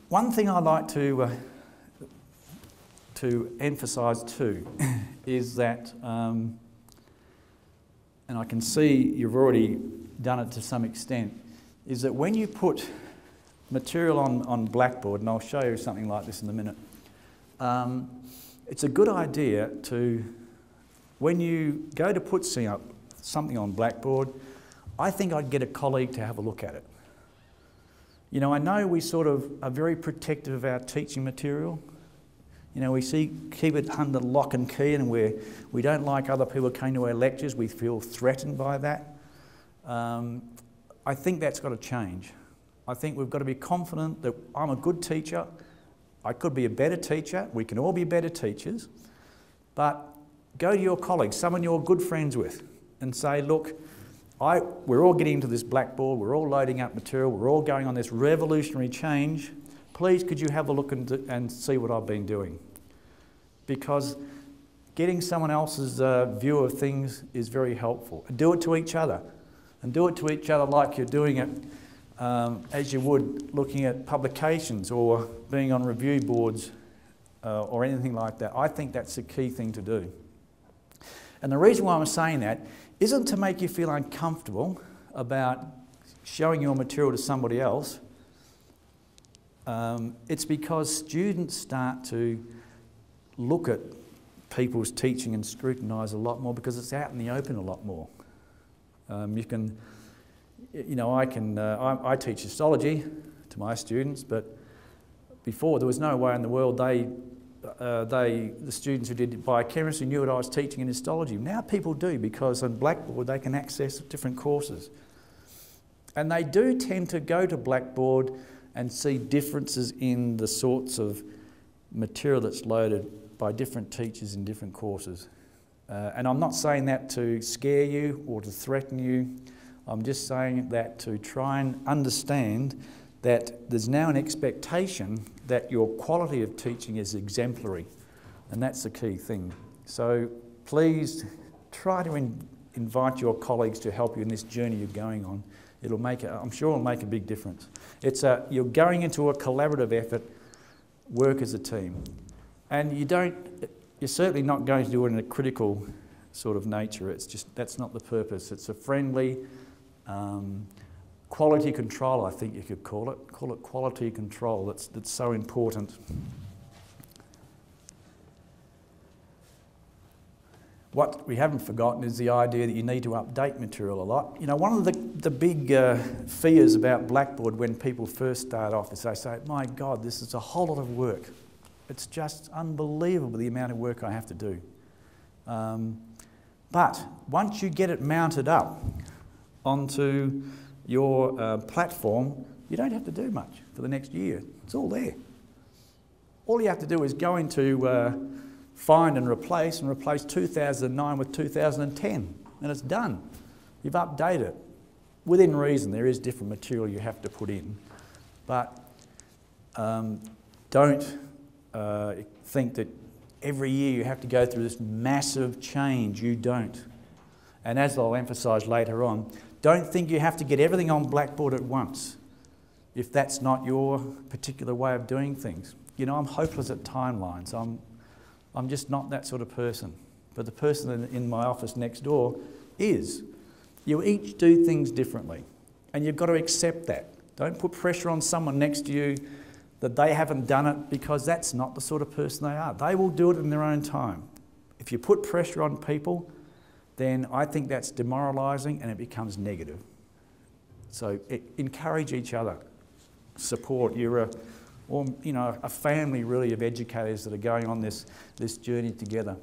One thing I like to emphasise too is that, and I can see you've already done it to some extent, is that when you put material on Blackboard, and I'll show you something like this in a minute, it's a good idea to, when you go to put something on Blackboard, I think I'd get a colleague to have a look at it. You know, I know we sort of are very protective of our teaching material. You know, we keep it under lock and key, and we don't like other people coming to our lectures. We feel threatened by that. I think that's got to change. I think we've got to be confident that I'm a good teacher. I could be a better teacher. We can all be better teachers. But go to your colleagues, someone you're good friends with, and say, look, we're all getting into this Blackboard, we're all loading up material, we're all going on this revolutionary change. Please, could you have a look and see what I've been doing? Because getting someone else's view of things is very helpful. And do it to each other. And do it to each other like you're doing it as you would looking at publications or being on review boards or anything like that. I think that's the key thing to do. And the reason why I'm saying that isn't to make you feel uncomfortable about showing your material to somebody else. It's because students start to look at people's teaching and scrutinise a lot more because it's out in the open a lot more. I teach histology to my students, but before there was no way in the world the students who did biochemistry knew what I was teaching in histology. Now people do, because on Blackboard they can access different courses. And they do tend to go to Blackboard and see differences in the sorts of material that's loaded by different teachers in different courses. And I'm not saying that to scare you or to threaten you. I'm just saying that to try and understand that there's now an expectation that your quality of teaching is exemplary, and that's the key thing. So please try to invite your colleagues to help you in this journey you're going on. I'm sure it'll make a big difference. You're going into a collaborative effort, work as a team. And you're certainly not going to do it in a critical sort of nature. That's not the purpose. It's a friendly, quality control, I think you could call it. Call it quality control. That's so important. What we haven't forgotten is the idea that you need to update material a lot. You know, one of the big fears about Blackboard when people first start off is they say, my God, this is a whole lot of work. It's just unbelievable the amount of work I have to do. But once you get it mounted up onto your platform, you don't have to do much for the next year. It's all there. All you have to do is go into find and replace 2009 with 2010, and it's done. You've updated it. Within reason, there is different material you have to put in, but don't think that every year you have to go through this massive change. You don't. And as I'll emphasise later on, don't think you have to get everything on Blackboard at once if that's not your particular way of doing things. You know, I'm hopeless at timelines. I'm just not that sort of person. But the person in my office next door is. You each do things differently, and you've got to accept that. Don't put pressure on someone next to you that they haven't done it, because that's not the sort of person they are. They will do it in their own time. If you put pressure on people, then I think that's demoralising and it becomes negative. So encourage each other, support. You're a family really of educators that are going on this journey together.